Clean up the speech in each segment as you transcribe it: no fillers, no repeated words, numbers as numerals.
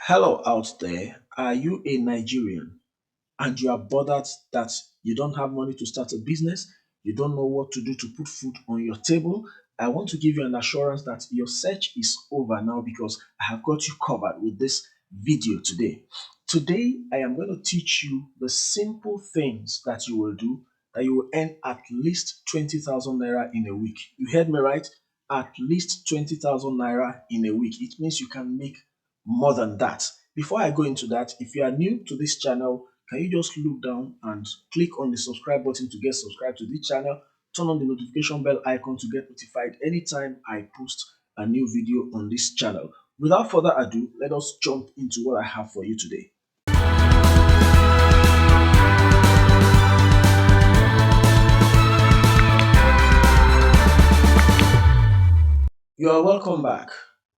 Hello out there. Are you a Nigerian and you are bothered that you don't have money to start a business? You don't know what to do to put food on your table? I want to give you an assurance that your search is over now because I have got you covered with this video today. Today, I am going to teach you the simple things that you will do that you will earn at least 20,000 naira in a week. You heard me right? At least 20,000 naira in a week. It means you can make more than that. Before I go into that, if you are new to this channel, can you just look down and click on the subscribe button to get subscribed to this channel? Turn on the notification bell icon to get notified anytime I post a new video on this channel. Without further ado, let us jump into what I have for you today. You are welcome back.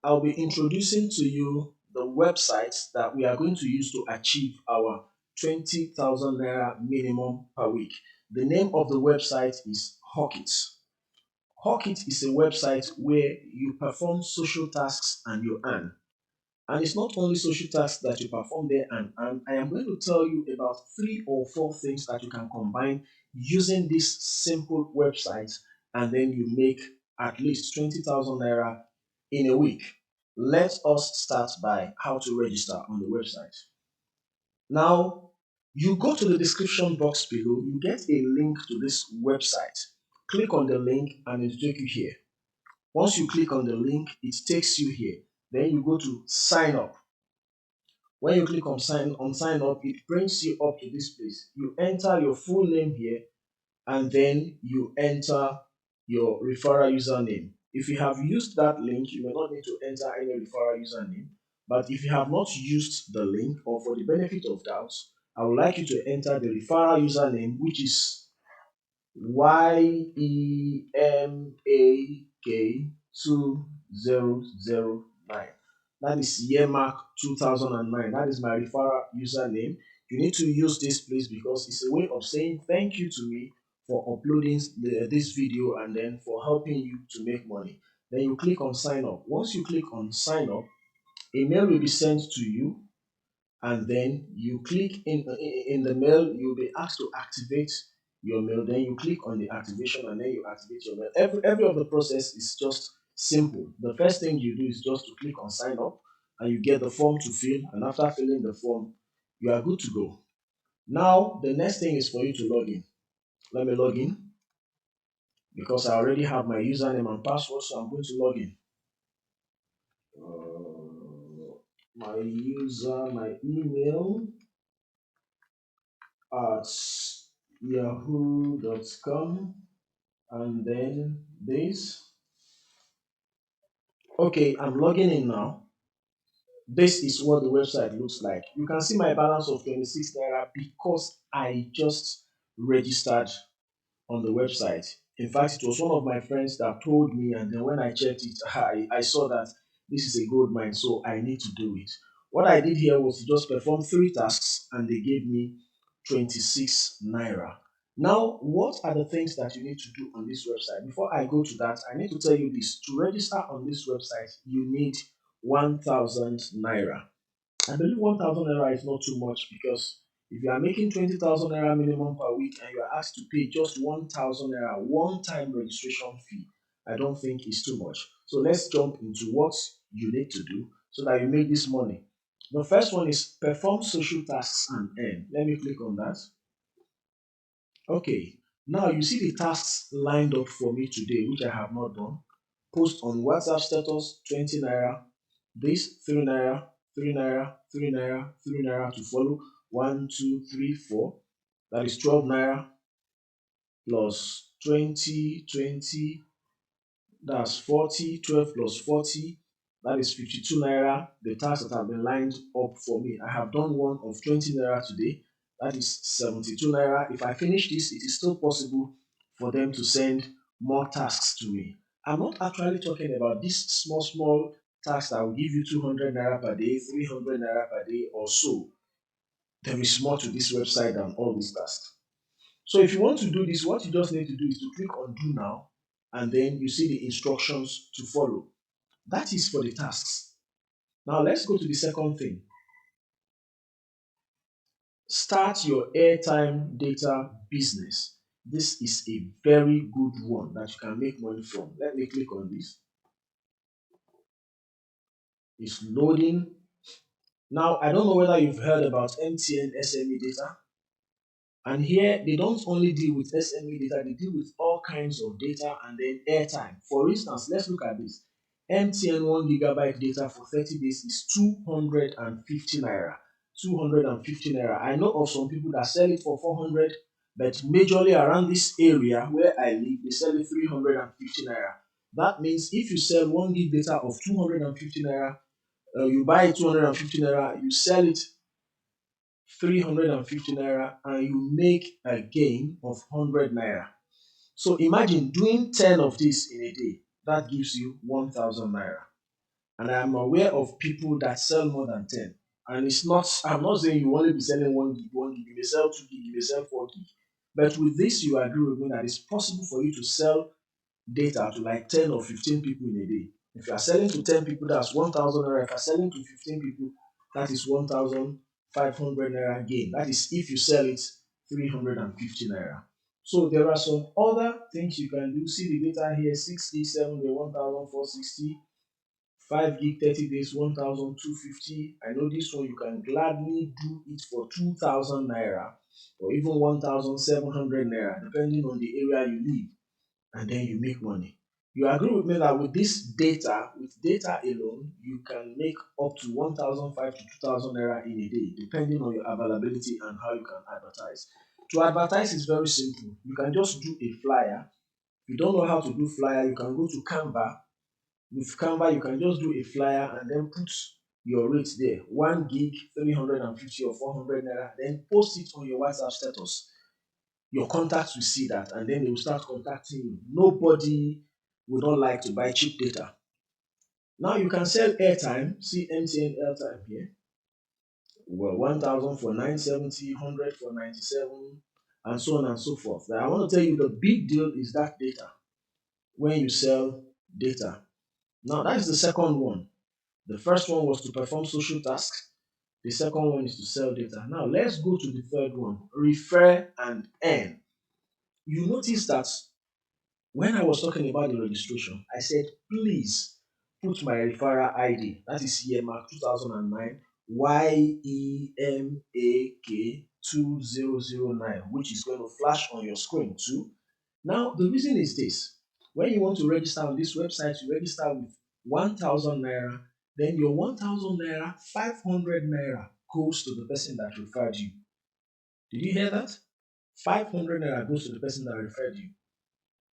I'll be introducing to you the websites that we are going to use to achieve our 20,000 naira minimum per week. The name of the website is Hawkit. Hawkit is a website where you perform social tasks and you earn. And it's not only social tasks that you perform there and earn. I am going to tell you about 3 or 4 things that you can combine using this simple website, and then you make at least 20,000 naira in a week. Let us start by how to register on the website. Now, you go to the description box below, you get a link to this website. Click on the link and it will take you here. Once you click on the link, it takes you here. Then you go to sign up. When you click on sign up, it brings you up to this place. You enter your full name here and then you enter your referral username. If you have used that link, you may not need to enter any referral username. But if you have not used the link, or for the benefit of doubt, I would like you to enter the referral username, which is YEMAK2009. That is Yemak 2009. That is my referral username. You need to use this please because it's a way of saying thank you to me for uploading this video and then for helping you to make money. Then you click on sign up. Once you click on sign up, a mail will be sent to you, and then you click in the mail. You'll be asked to activate your mail. Then you click on the activation and then you activate your mail. Every of the process is just simple. The first thing you do is just to click on sign up and you get the form to fill, and after filling the form you are good to go. Now the next thing is for you to log in. Let me log in because I already have my username and password, so I'm going to log in. My email at yahoo.com, and then this. Okay, I'm logging in now. This is what the website looks like. You can see my balance of 26 naira because I just registered on the website. In fact, it was one of my friends that told me, and then when I checked it, I saw that this is a gold mine, so I need to do it. What I did here was to just perform 3 tasks, and they gave me 26 naira. Now, what are the things that you need to do on this website? Before I go to that, I need to tell you this. To register on this website, you need 1,000 naira. I believe 1,000 naira is not too much because if you are making 20,000 naira minimum per week and you are asked to pay just 1,000 naira one-time registration fee, I don't think it's too much. So let's jump into what you need to do so that you make this money. The first one is perform social tasks and earn. Let me click on that. Okay, now you see the tasks lined up for me today, which I have not done. Post on WhatsApp status, 20 naira. This, 3 naira, 3 naira, 3 naira, 3 naira to follow. 1, 2, 3, 4. That is 12 naira plus 20, 20. That's 40. 12 plus 40. That is 52 naira. The tasks that have been lined up for me. I have done one of 20 naira today. That is 72 naira. If I finish this, it is still possible for them to send more tasks to me. I'm not actually talking about this small tasks that will give you 200 naira per day, 300 naira per day or so. There is more to this website than all these tasks. So if you want to do this, what you just need to do is to click on do now, and then you see the instructions to follow. That is for the tasks. Now let's go to the second thing. Start your airtime data business. This is a very good one that you can make money from. Let me click on this. It's loading. Now, I don't know whether you've heard about MTN SME data. And here, they don't only deal with SME data, they deal with all kinds of data and then airtime. For instance, let's look at this. MTN 1 gigabyte data for 30 days is 250 naira. 250 naira. I know of some people that sell it for 400, but majorly around this area where I live, they sell it 350 naira. That means if you sell 1 gig data of 250 naira, you buy 250 naira, you sell it 350 naira, and you make a gain of 100 naira. So imagine doing 10 of this in a day. That gives you 1000 naira. And I am aware of people that sell more than 10. And it's not, I'm not saying you only be selling 1 gig, 1 gig, you may sell 2 gig, you may sell 4 gig. But with this, you agree with me that it's possible for you to sell data to like 10 or 15 people in a day. If you are selling to 10 people, that's 1000 naira. If you are selling to 15 people, that is 1500 naira gain. That is if you sell it 350 naira. So there are some other things you can do. See the data here: 6 gig 7 day 1460, 5 gig 30 days 1250. I know this one you can gladly do it for 2000 naira or even 1700 naira, depending on the area you live, and then you make money. You agree with me that with this data, with data alone, you can make up to 1,500 to 2,000 naira in a day, depending on your availability and how you can advertise. To advertise is very simple. You can just do a flyer. If you don't know how to do flyer, you can go to Canva. With Canva, you can just do a flyer and then put your rate there: 1 gig, 350 or 400 naira, then post it on your WhatsApp status. Your contacts will see that and then they will start contacting you. Nobody would not like to buy cheap data. Now you can sell airtime. See MTN airtime here. Well, 1000 for 970, 100 for 97, and so on and so forth. Now, I want to tell you the big deal is that data. When you sell data. Now, that is the second one. The first one was to perform social tasks. The second one is to sell data. Now, let's go to the third one: refer and earn. You notice that when I was talking about the registration, I said, please put my referral ID. That is yearmark 2009 YEMAK 2009, which is going to flash on your screen too. Now, the reason is this: when you want to register on this website, you register with 1000 naira, then your 1000 naira, 500 naira goes to the person that referred you. Did you hear that? 500 naira goes to the person that referred you.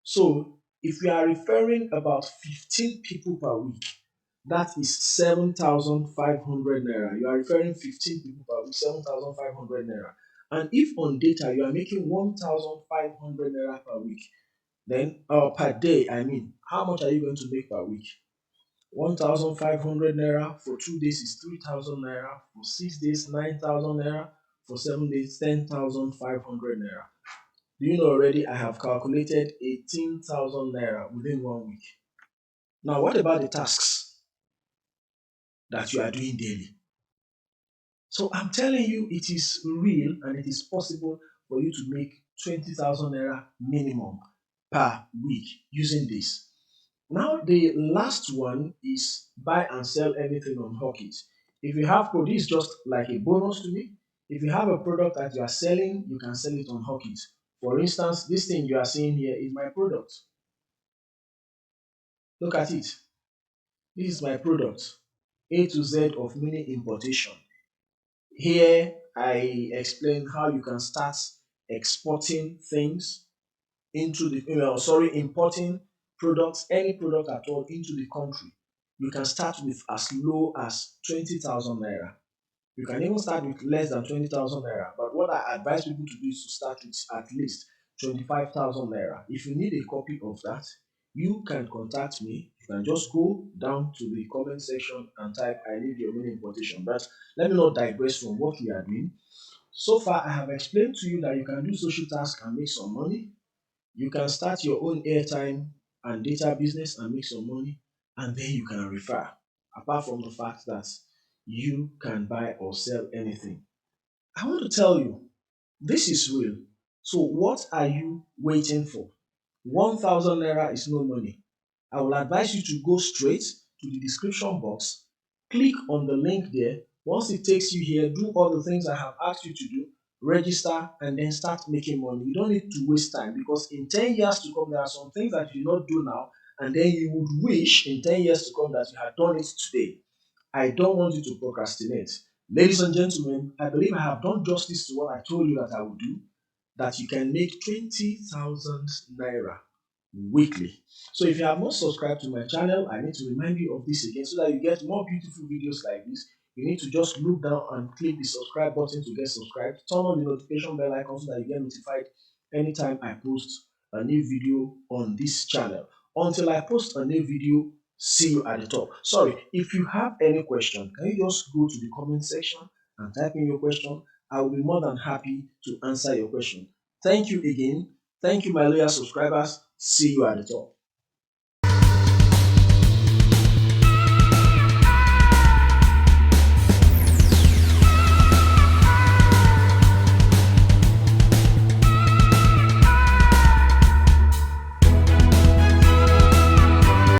So if you are referring about 15 people per week, that is 7,500 naira. You are referring 15 people per week, 7,500 naira. And if on data you are making 1,500 naira per week, then per day, I mean, how much are you going to make per week? 1,500 naira for 2 days is 3,000 naira. For 6 days, 9,000 naira. For 7 days, 10,500 naira. Do you know already I have calculated 18,000 naira within 1 week? Now, what about the tasks that you are doing daily? So, I'm telling you, it is real and it is possible for you to make 20,000 naira minimum per week using this. Now, the last one is buy and sell anything on Hawkit. If you have this is just like a bonus to me. If you have a product that you are selling, you can sell it on Hawkit. For instance, this thing you are seeing here is my product. Look at it. This is my product. A to Z of mini importation. Here I explain how you can start exporting things into the importing products, any product at all into the country. You can start with as low as 20,000 naira. You can even start with less than 20,000 naira. But what I advise people to do is to start with at least 25,000 naira. If you need a copy of that, you can contact me. You can just go down to the comment section and type I need your mini importation. But let me not digress from what we are doing. So far, I have explained to you that you can do social tasks and make some money. You can start your own airtime and data business and make some money, and then you can refer. Apart from the fact that you can buy or sell anything. I want to tell you, this is real. So what are you waiting for? 1,000 naira is no money. I will advise you to go straight to the description box, click on the link there. Once it takes you here, do all the things I have asked you to do, register, and then start making money. You don't need to waste time because in 10 years to come, there are some things that you do not do now, and then you would wish in 10 years to come that you had done it today. I don't want you to procrastinate. Ladies and gentlemen, I believe I have done justice to what I told you that I would do, that you can make 20,000 naira weekly. So if you have not subscribed to my channel, I need to remind you of this again so that you get more beautiful videos like this. You need to just look down and click the subscribe button to get subscribed. Turn on the notification bell icon so that you get notified anytime I post a new video on this channel. Until I post a new video, see you at the top. Sorry, if you have any question, can you just go to the comment section and type in your question? I will be more than happy to answer your question. Thank you again. Thank you, my loyal subscribers. See you at the top.